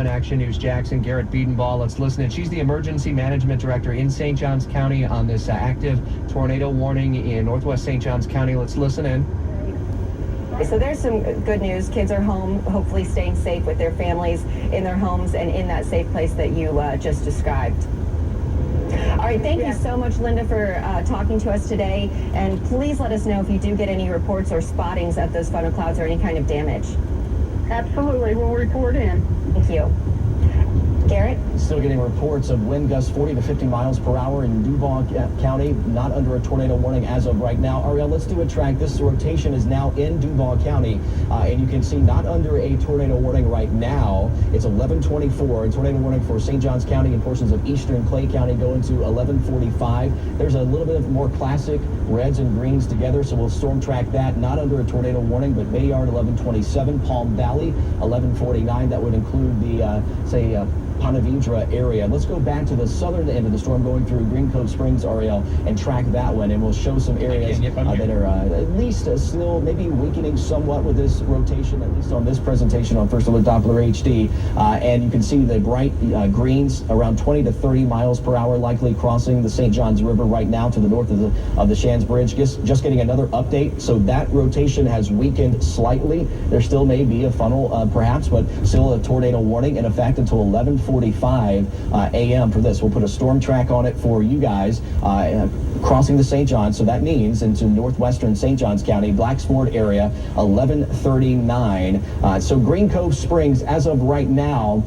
Action News Jackson, Garrett Biedenball. Let's listen in. She's the Emergency Management Director in St. Johns County on this active tornado warning in northwest St. Johns County. Let's listen in. So there's some good news. Kids are home, hopefully staying safe with their families in their homes and in that safe place that you just described. All right, thank you so much, Linda, for talking to us today. And please let us know if you do get any reports or spottings of those funnel clouds or any kind of damage. Absolutely, we'll report in. Thank you. Garrett? Still getting reports of wind gusts 40 to 50 miles per hour in Duval County, not under a tornado warning as of right now. Ariel, let's do a track. This rotation is now in Duval County, and you can see not under a tornado warning right now. It's 11:24, and tornado warning for St. Johns County and portions of eastern Clay County going to 11:45. There's a little bit of more classic reds and greens together, so we'll storm track that. Not under a tornado warning, but Bayard 11:27, Palm Valley 11:49. That would include the, Ponte Vedra area. Let's go back to the southern end of the storm going through Green Cove Springs, Ariel, and track that one, and we'll show some areas that are at least still maybe weakening somewhat with this rotation, at least on this presentation on First Alert Doppler HD. And you can see the bright greens around 20 to 30 miles per hour likely crossing the St. Johns River right now to the north of the Shands Bridge. Just getting another update. So that rotation has weakened slightly. There still may be a funnel perhaps, but still a tornado warning in effect until 11:45 a.m. for this. We'll put a storm track on it for you guys crossing the St. Johns. So that means into northwestern St. Johns County, Blacksford area, 11:39. So Green Cove Springs, as of right now,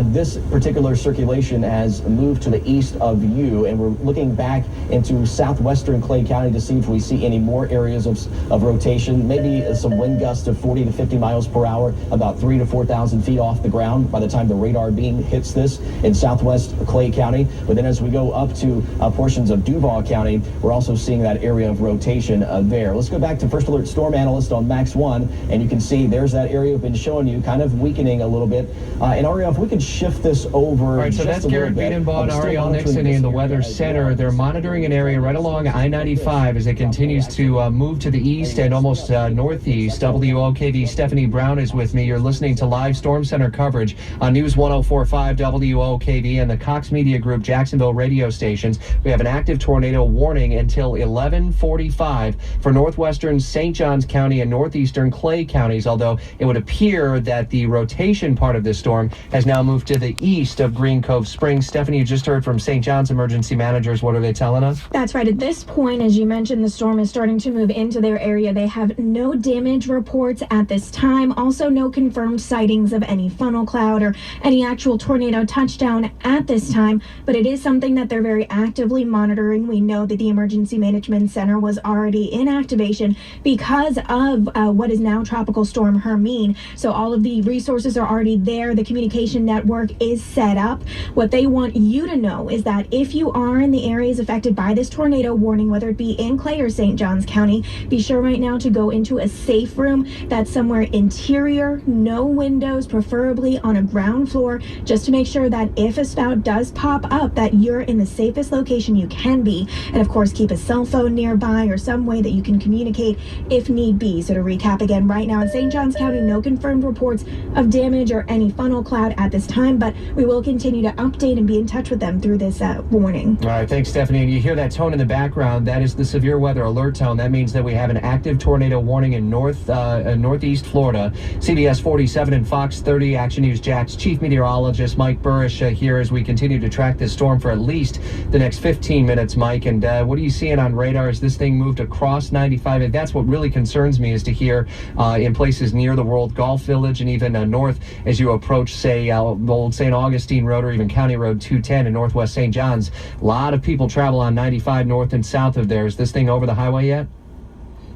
this particular circulation has moved to the east of you, and we're looking back into southwestern Clay County to see if we see any more areas of rotation, maybe some wind gusts of 40 to 50 miles per hour, about 3,000 to 4,000 feet off the ground by the time the radar beam hits this in southwest Clay County. But then as we go up to portions of Duval County, we're also seeing that area of rotation there. Let's go back to First Alert Storm Analyst on Max 1, and you can see there's that area we've been showing you, kind of weakening a little bit. And Ariel, if we could shift this over. All right, so that's Garrett Biedenball and Ariel Nixon in the Weather Center. They're monitoring an area right along I-95 as it continues to move to the east and almost northeast. WOKV Stephanie Brown is with me. You're listening to live Storm Center coverage on News 104.5 WOKV and the Cox Media Group Jacksonville radio stations. We have an active tornado warning until 11:45 for northwestern St. Johns County and northeastern Clay counties, although it would appear that the rotation part of this storm has now moved to the east of Green Cove Springs. Stephanie, you just heard from St. John's emergency managers. What are they telling us? That's right. At this point, as you mentioned, the storm is starting to move into their area. They have no damage reports at this time. Also, no confirmed sightings of any funnel cloud or any actual tornado touchdown at this time, but it is something that they're very actively monitoring. We know that the Emergency Management Center was already in activation because of what is now Tropical Storm Hermine. So all of the resources are already there. The communication network is set up. What they want you to know is that if you are in the areas affected by this tornado warning, whether it be in Clay or St. Johns County, be sure right now to go into a safe room that's somewhere interior, no windows, preferably on a ground floor, just to make sure that if a spout does pop up, that you're in the safest location you can be. And of course, keep a cell phone nearby or some way that you can communicate if need be. So to recap again, right now in St. Johns County, no confirmed reports of damage or any funnel cloud at this time, but we will continue to update and be in touch with them through this warning. All right, thanks, Stephanie. And you hear that tone in the background. That is the severe weather alert tone. That means that we have an active tornado warning in northeast Florida. CBS 47 and Fox 30 Action News Jack's chief meteorologist Mike Burrish here as we continue to track this storm for at least the next 15 minutes, Mike. And what are you seeing on radar as this thing moved across 95? And that's what really concerns me, is to hear in places near the World Golf Village and even north as you approach, say, old St. Augustine Road or even County Road 210 in northwest St. Johns. A lot of people travel on 95 north and south of there. Is this thing over the highway yet?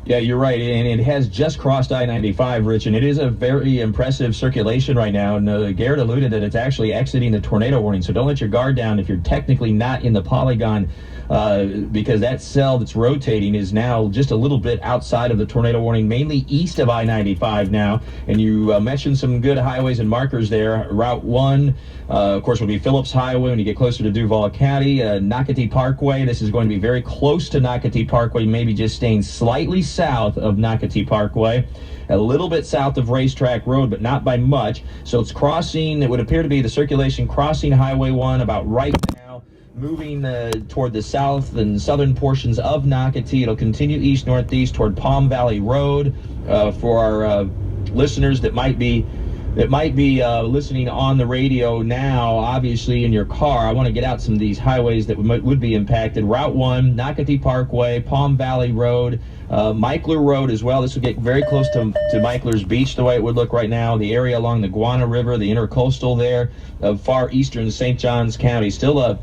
Yeah, you're right, and it has just crossed I-95, Rich, and it is a very impressive circulation right now, and Garrett alluded that it's actually exiting the tornado warning, so don't let your guard down if you're technically not in the polygon, because that cell that's rotating is now just a little bit outside of the tornado warning, mainly east of I-95 now, and you mentioned some good highways and markers there. Route 1, of course, will be Phillips Highway when you get closer to Duval County. Nocatee Parkway, this is going to be very close to Nocatee Parkway, maybe just staying slightly south of Nocatee Parkway, a little bit south of Racetrack Road, but not by much. So it's crossing, it would appear to be the circulation crossing Highway 1 about right now, moving toward the south and southern portions of Nocatee. It'll continue east-northeast toward Palm Valley Road. For our listeners that might be listening on the radio now, obviously in your car, I want to get out some of these highways that would be impacted. Route 1, Nocatee Parkway, Palm Valley Road, Meikler Road as well. This would get very close to Meikler's Beach the way it would look right now. The area along the Guana River, the intercoastal there of far eastern St. Johns County. Still a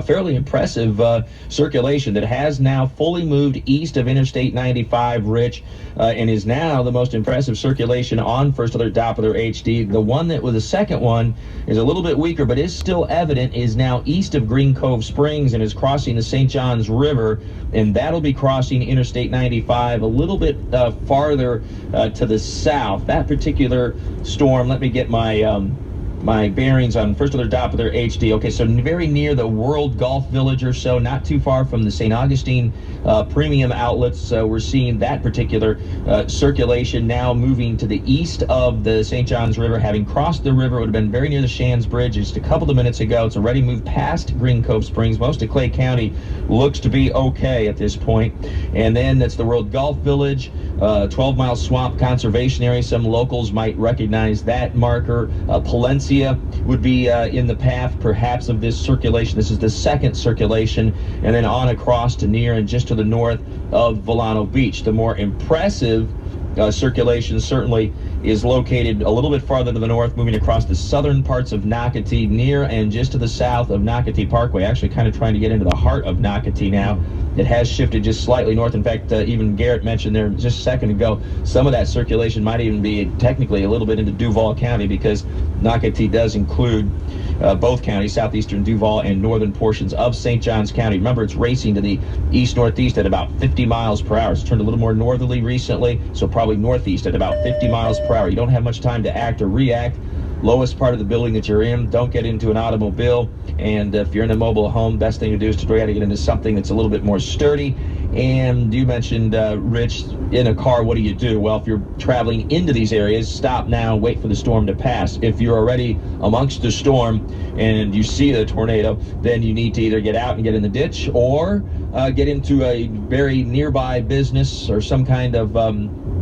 fairly impressive circulation that has now fully moved east of Interstate 95, Rich, and is now the most impressive circulation on First Alert Doppler HD. The one that was the second one is a little bit weaker, but is still evident, is now east of Green Cove Springs and is crossing the St. Johns River, and that'll be crossing Interstate 95 a little bit farther to the south. That particular storm, let me get my bearings on First Alert Doppler HD. Okay, so very near the World Golf Village or so, not too far from the St. Augustine premium outlets. So we're seeing that particular circulation now moving to the east of the St. Johns River. Having crossed the river, it would have been very near the Shands Bridge just a couple of minutes ago. It's already moved past Green Cove Springs. Most of Clay County looks to be okay at this point. And then that's the World Golf Village, 12-mile swamp conservation area. Some locals might recognize that marker. Palencia would be in the path perhaps of this circulation. This is the second circulation, and then on across to near and just to the north of Volano Beach. The more impressive circulation certainly is located a little bit farther to the north, moving across the southern parts of Nocatee, near and just to the south of Nocatee Parkway, actually kind of trying to get into the heart of Nocatee now. It has shifted just slightly north. In fact, even Garrett mentioned there just a second ago, some of that circulation might even be technically a little bit into Duval County, because Nocatee does include both counties, southeastern Duval and northern portions of St. Johns County. Remember, it's racing to the east-northeast at about 50 miles per hour. It's turned a little more northerly recently, so probably northeast at about 50 miles per hour. You don't have much time to act or react. Lowest part of the building that you're in, don't get into an automobile. And if you're in a mobile home, best thing to do is to try to get into something that's a little bit more sturdy. And you mentioned, Rich, in a car, what do you do? Well, if you're traveling into these areas, stop now, wait for the storm to pass. If you're already amongst the storm and you see the tornado, then you need to either get out and get in the ditch, or get into a very nearby business or some kind of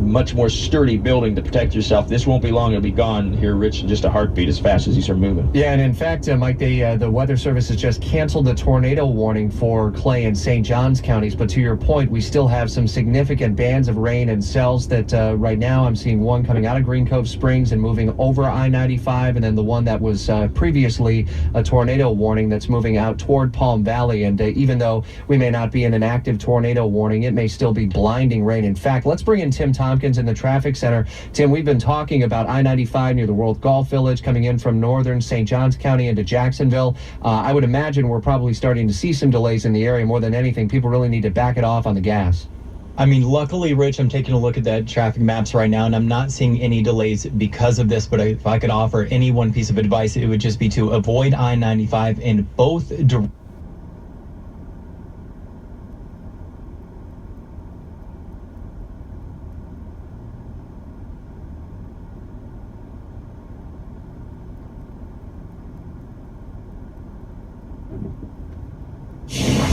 much more sturdy building to protect yourself. This won't be long. It'll be gone here, Rich, in just a heartbeat as fast as these are moving. Yeah, and in fact, Mike, the Weather Service has just canceled the tornado warning for Clay and St. Johns counties. But to your point, we still have some significant bands of rain and cells that right now I'm seeing one coming out of Green Cove Springs and moving over I-95, and then the one that was previously a tornado warning that's moving out toward Palm Valley. And even though we may not be in an active tornado warning, it may still be blinding rain. In fact, let's bring in Tim Tompkins in the traffic center. Tim, we've been talking about I-95 near the World Golf Village coming in from northern St. Johns County into Jacksonville. I would imagine we're probably starting to see some delays in the area. More than anything, people really need to back it off on the gas. I mean, luckily, Rich, I'm taking a look at the traffic maps right now, and I'm not seeing any delays because of this. But if I could offer any one piece of advice, it would just be to avoid I-95 in both directions.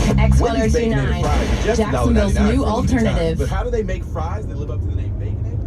X1029, Jacksonville's new alternative. But how do they make fries that live up to the name Bacon Egg?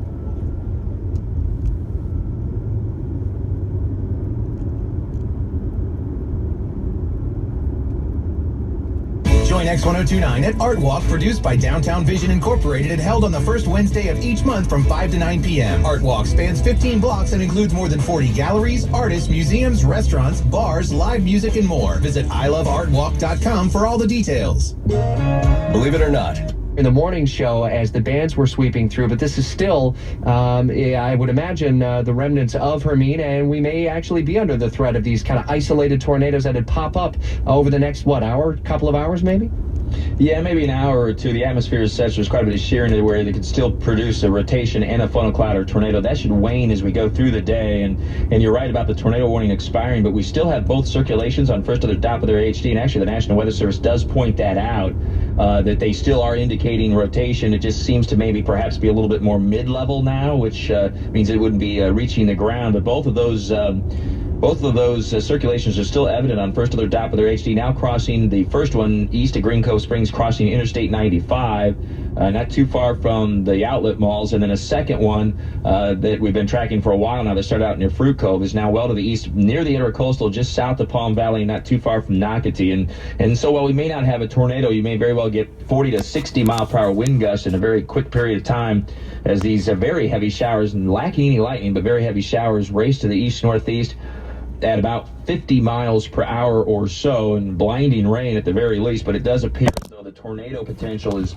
Join X1029 at Art Walk, produced by Downtown Vision Incorporated and held on the first Wednesday of each month from 5 to 9 p.m. Art Walk spans 15 blocks and includes more than 40 galleries, artists, museums, restaurants, bars, live music, and more. Visit iloveartwalk.com for all the details. Believe it or not, in the morning show as the bands were sweeping through, but this is still, I would imagine, the remnants of Hermine, and we may actually be under the threat of these kind of isolated tornadoes that would pop up over the next, couple of hours maybe? Yeah, maybe an hour or two. The atmosphere is such there's quite a bit of shear in it where they could still produce a rotation and a funnel cloud or tornado. That should wane as we go through the day. And you're right about the tornado warning expiring, but we still have both circulations on first other Doppler HD. And actually, the National Weather Service does point that out, that they still are indicating rotation. It just seems to maybe perhaps be a little bit more mid-level now, which means it wouldn't be reaching the ground. But both of those circulations are still evident on first other Doppler HD, now crossing the first one east of Green Cove Springs, crossing Interstate 95, not too far from the outlet malls. And then a second one that we've been tracking for a while now that started out near Fruit Cove is now well to the east, near the Intercoastal, just south of Palm Valley, not too far from Nocatee. And so while we may not have a tornado, you may very well get 40 to 60 mile per hour wind gusts in a very quick period of time as these very heavy showers, and lacking any lightning, but very heavy showers, race to the east-northeast at about 50 miles per hour or so, and blinding rain at the very least. But it does appear as though the tornado potential is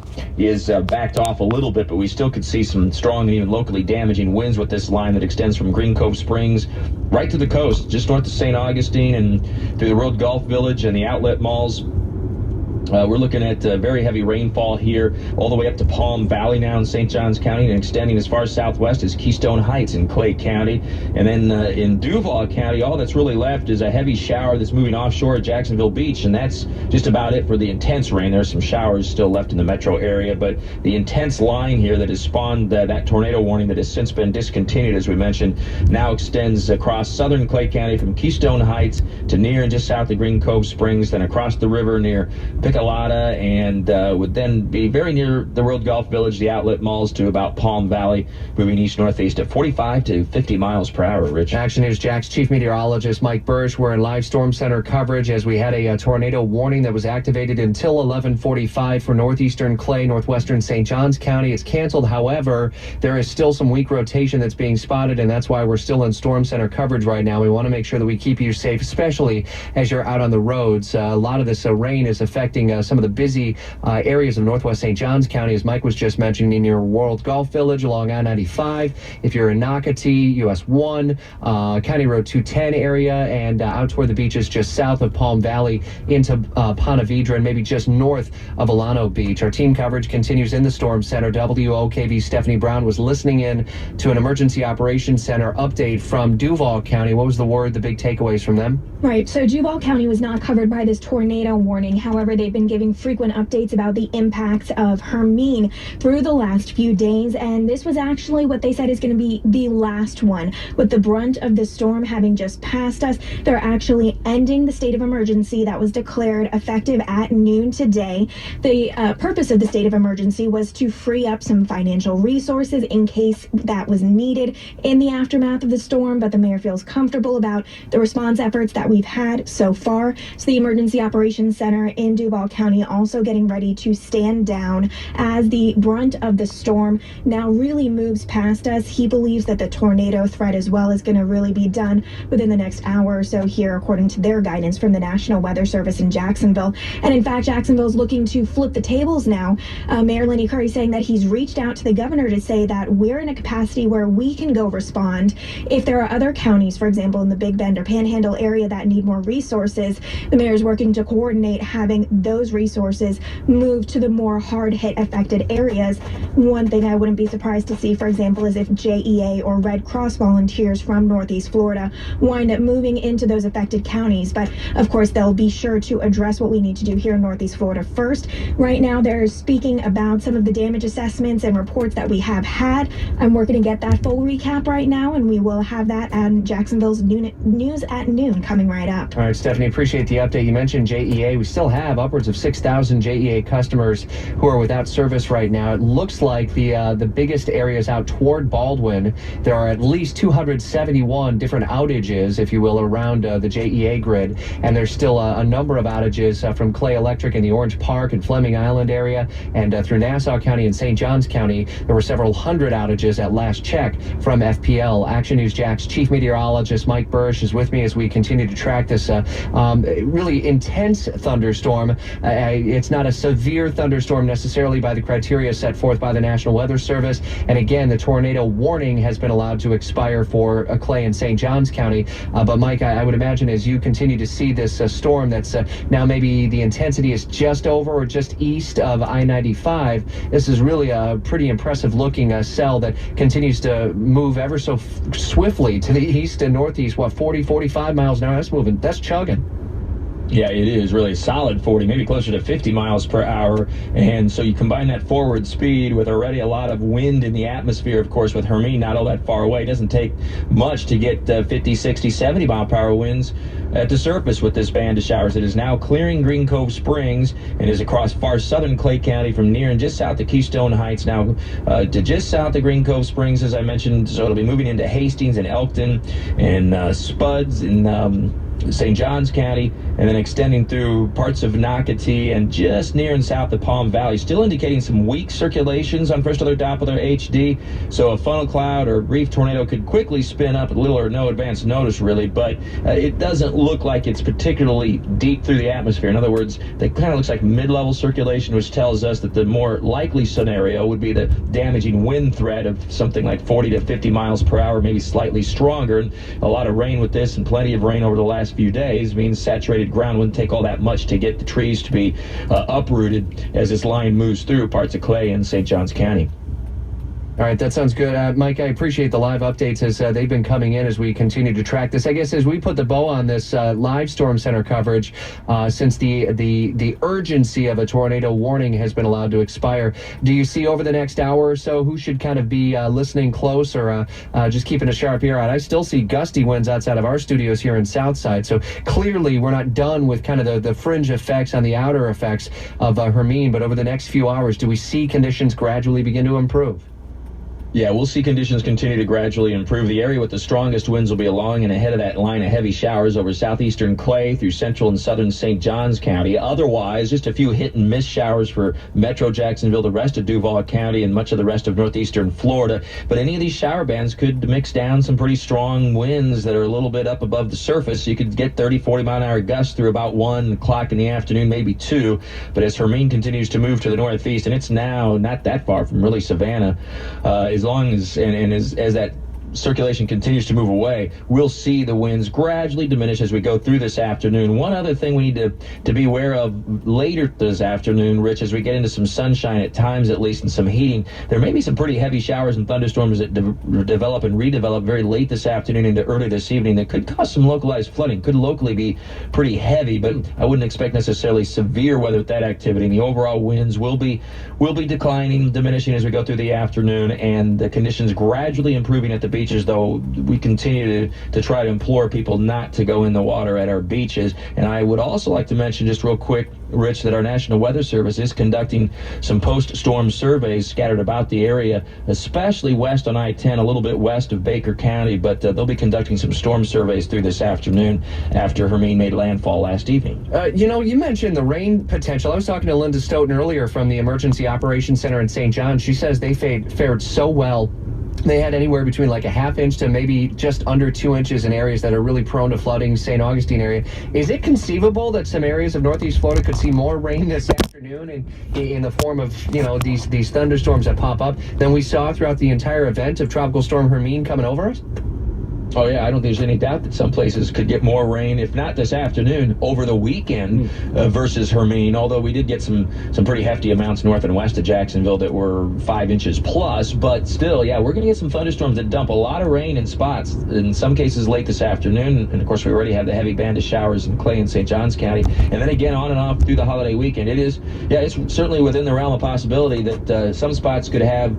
backed off a little bit, but we still could see some strong and even locally damaging winds with this line that extends from Green Cove Springs right to the coast, just north of St. Augustine and through the Road Golf Village and the outlet malls. We're looking at very heavy rainfall here all the way up to Palm Valley now in St. Johns County, and extending as far southwest as Keystone Heights in Clay County. And then in Duval County, all that's really left is a heavy shower that's moving offshore at Jacksonville Beach, and that's just about it for the intense rain. There's some showers still left in the metro area, but the intense line here that has spawned that tornado warning that has since been discontinued, as we mentioned, now extends across southern Clay County from Keystone Heights to near and just south of Green Cove Springs, then across the river near Piccolata, and would then be very near the Road Golf Village, the outlet malls, to about Palm Valley, moving east-northeast at 45 to 50 miles per hour, Rich. Action News Jack's chief meteorologist Mike Bursch. We're in live storm center coverage as we had a tornado warning that was activated until 11:45 for northeastern Clay, northwestern St. Johns County. It's canceled. However, there is still some weak rotation that's being spotted, and that's why we're still in storm center coverage right now. We want to make sure that we keep you safe, especially as you're out on the roads. A lot of this rain is affecting some of the busy areas of northwest St. Johns County, as Mike was just mentioning, near World Golf Village along I-95. If you're in Nocatee, US 1, County Road 210 area, and out toward the beaches just south of Palm Valley into Ponte Vedra, and maybe just north of Alano Beach. Our team coverage continues in the Storm Center. WOKV Stephanie Brown was listening in to an Emergency Operations Center update from Duval County. What was the word, the big takeaways from them? Right, so Duval County was not covered by this tornado warning. However, they've been giving frequent updates about the impacts of Hermine through the last few days, and this was actually what they said is going to be the last one. With the brunt of the storm having just passed us, they're actually ending the state of emergency that was declared effective at noon today. The purpose of the state of emergency was to free up some financial resources in case that was needed in the aftermath of the storm, but the mayor feels comfortable about the response efforts that we've had so far. So the Emergency Operations Center in Duval County also getting ready to stand down as the brunt of the storm now really moves past us. He believes that the tornado threat as well is going to really be done within the next hour or so here, according to their guidance from the National Weather Service in Jacksonville. And in fact, Jacksonville is looking to flip the tables now. Mayor Lenny Curry saying that he's reached out to the governor to say that we're in a capacity where we can go respond. If there are other counties, for example, in the Big Bend or Panhandle area that need more resources, the mayor is working to coordinate having those resources move to the more hard-hit affected areas. One thing I wouldn't be surprised to see, for example, is if JEA or Red Cross volunteers from Northeast Florida wind up moving into those affected counties. But of course, they'll be sure to address what we need to do here in Northeast Florida first. Right now, they're speaking about some of the damage assessments and reports that we have had. I'm working to get that full recap right now, and we will have that on Jacksonville's News at Noon coming right up. All right, Stephanie, appreciate the update. You mentioned JEA. We still have upwards of 6,000 JEA customers who are without service right now. It looks like the biggest areas out toward Baldwin, there are at least 271 different outages, if you will, around the JEA grid. And there's still a number of outages from Clay Electric in the Orange Park and Fleming Island area, and through Nassau County and St. Johns County. There were several hundred outages at last check from FPL. Action News Jack's chief meteorologist Mike Bursch is with me as we continue to track this really intense thunderstorm. it's not a severe thunderstorm necessarily by the criteria set forth by the National Weather Service. And again, the tornado warning has been allowed to expire for Clay and St. Johns County. But Mike, I would imagine as you continue to see this storm that's now maybe the intensity is just over or just east of I-95, this is really a pretty impressive looking cell that continues to move ever so swiftly to the east and northeast. What, 40, 45 miles an hour? That's moving. That's chugging. Yeah, it is really a solid 40, maybe closer to 50 miles per hour. And so you combine that forward speed with already a lot of wind in the atmosphere, of course, with Hermine not all that far away. It doesn't take much to get 50, 60, 70 mile per hour winds at the surface with this band of showers. It is now clearing Green Cove Springs and is across far southern Clay County from near and just south of Keystone Heights now to just south of Green Cove Springs, as I mentioned. So it'll be moving into Hastings and Elkton and Spuds and St. Johns County, and then extending through parts of Nocatee and just near and south of Palm Valley, still indicating some weak circulations on first alert Doppler HD. So a funnel cloud or brief tornado could quickly spin up at little or no advance notice, really, but it doesn't look like it's particularly deep through the atmosphere. In other words, it kind of looks like mid-level circulation, which tells us that the more likely scenario would be the damaging wind threat of something like 40 to 50 miles per hour, maybe slightly stronger. And a lot of rain with this, and plenty of rain over the last few days, means saturated ground wouldn't take all that much to get the trees to be uprooted as this line moves through parts of Clay and St. Johns County. All right, that sounds good. Mike, I appreciate the live updates as they've been coming in as we continue to track this. I guess as we put the bow on this live Storm Center coverage, since the urgency of a tornado warning has been allowed to expire, do you see over the next hour or so who should kind of be listening close or just keeping a sharp ear out? I still see gusty winds outside of our studios here in Southside, so clearly we're not done with kind of the fringe effects on the outer effects of Hermine, but over the next few hours, do we see conditions gradually begin to improve? Yeah, we'll see conditions continue to gradually improve. The area with the strongest winds will be along and ahead of that line of heavy showers over southeastern Clay through central and southern St. Johns County. Otherwise, just a few hit and miss showers for Metro Jacksonville, the rest of Duval County, and much of the rest of northeastern Florida. But any of these shower bands could mix down some pretty strong winds that are a little bit up above the surface. You could get 30, 40 mile an hour gusts through about 1 o'clock in the afternoon, maybe 2. But as Hermine continues to move to the northeast, and it's now not that far from really Savannah, as long as as that circulation continues to move away, we'll see the winds gradually diminish as we go through this afternoon. One other thing we need to be aware of later this afternoon, Rich, as we get into some sunshine at times at least and some heating, there may be some pretty heavy showers and thunderstorms that develop and redevelop very late this afternoon into early this evening that could cause some localized flooding, could locally be pretty heavy, but I wouldn't expect necessarily severe weather with that activity. And the overall winds will be declining, diminishing as we go through the afternoon, and the conditions gradually improving at the beaches, though we continue to try to implore people not to go in the water at our beaches. And I would also like to mention just real quick, Rich, that our National Weather Service is conducting some post-storm surveys scattered about the area, especially west on I-10, a little bit west of Baker County, but they'll be conducting some storm surveys through this afternoon after Hermine made landfall last evening. You mentioned the rain potential. I was talking to Linda Stoughton earlier from the Emergency Operations Center in St. John. She says they fared so well. They had anywhere between like a half inch to maybe just under 2 inches in areas that are really prone to flooding, St. Augustine area. Is it conceivable that some areas of northeast Florida could see more rain this afternoon in the form of, these thunderstorms that pop up than we saw throughout the entire event of Tropical Storm Hermine coming over us? Oh, yeah, I don't think there's any doubt that some places could get more rain, if not this afternoon, over the weekend versus Hermine, although we did get some pretty hefty amounts north and west of Jacksonville that were 5 inches plus. But still, yeah, we're going to get some thunderstorms that dump a lot of rain in spots, in some cases late this afternoon. And, of course, we already have the heavy band of showers in Clay and St. Johns County. And then again, on and off through the holiday weekend. It's certainly within the realm of possibility that some spots could have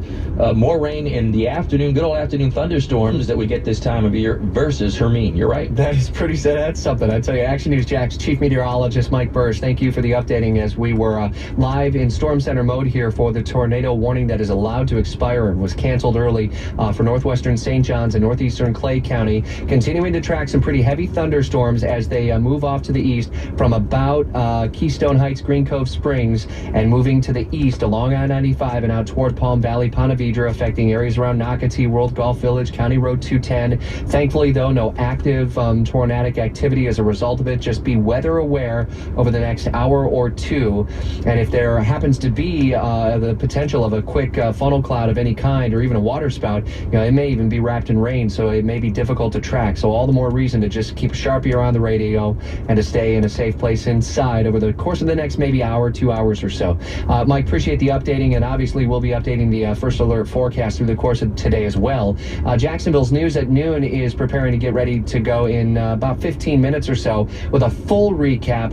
more rain in the afternoon, good old afternoon thunderstorms that we get this time of year versus Hermine. You're right. That is pretty sad. That's something. I tell you, Action News Jack's chief meteorologist Mike Bursch, thank you for the updating as we were live in Storm Center mode here for the tornado warning that is allowed to expire and was canceled early for northwestern St. Johns and northeastern Clay County. Continuing to track some pretty heavy thunderstorms as they move off to the east from about Keystone Heights, Green Cove Springs, and moving to the east along I-95 and out toward Palm Valley, Ponte Vedra, affecting areas around Nocatee, World Golf Village, County Road 210. Thankfully, though, no active tornadic activity as a result of it. Just be weather aware over the next hour or two. And if there happens to be the potential of a quick funnel cloud of any kind or even a water spout, it may even be wrapped in rain, so it may be difficult to track. So all the more reason to just keep a sharp ear on the radio and to stay in a safe place inside over the course of the next maybe hour, 2 hours or so. Mike, appreciate the updating, and obviously we'll be updating the first alert forecast through the course of today as well. Jacksonville's News at Noon is preparing to get ready to go in about 15 minutes or so with a full recap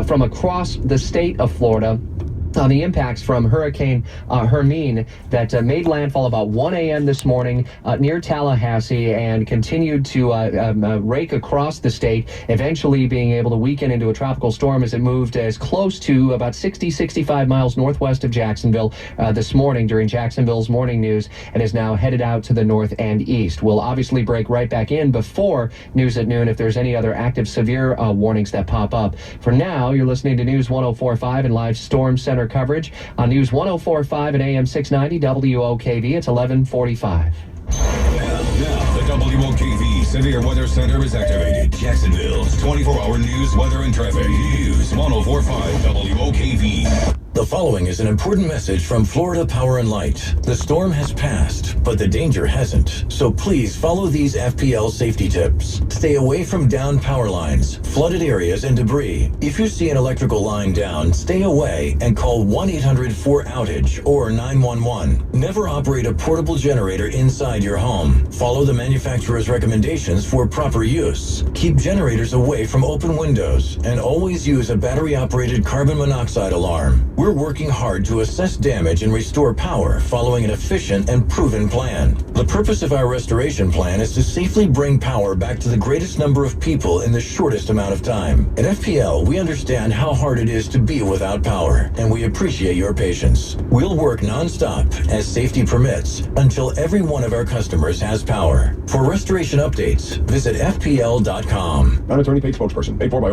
from across the state of Florida on the impacts from Hurricane Hermine that made landfall about 1 a.m. this morning near Tallahassee and continued to rake across the state, eventually being able to weaken into a tropical storm as it moved as close to about 65 miles northwest of Jacksonville this morning during Jacksonville's morning news, and is now headed out to the north and east. We'll obviously break right back in before News at Noon if there's any other active severe warnings that pop up. For now, you're listening to News 104.5 and live Storm Center coverage on News 104.5 and AM 690 WOKV. It's 11:45. Now, the WOKV Severe Weather Center is activated. Jacksonville's 24-hour news, weather, and traffic. News 104.5 WOKV. The following is an important message from Florida Power and Light. The storm has passed, but the danger hasn't. So please follow these FPL safety tips. Stay away from downed power lines, flooded areas, and debris. If you see an electrical line down, stay away and call 1-800-4-OUTAGE or 911. Never operate a portable generator inside your home. Follow the manufacturer's recommendations for proper use. Keep generators away from open windows and always use a battery-operated carbon monoxide alarm. We're working hard to assess damage and restore power following an efficient and proven plan. The purpose of our restoration plan is to safely bring power back to the greatest number of people in the shortest amount of time. At FPL, we understand how hard it is to be without power, and we appreciate your patience. We'll work non-stop, as safety permits, until every one of our customers has power. For restoration updates, visit FPL.com. Non-attorney paid spokesperson. Paid for by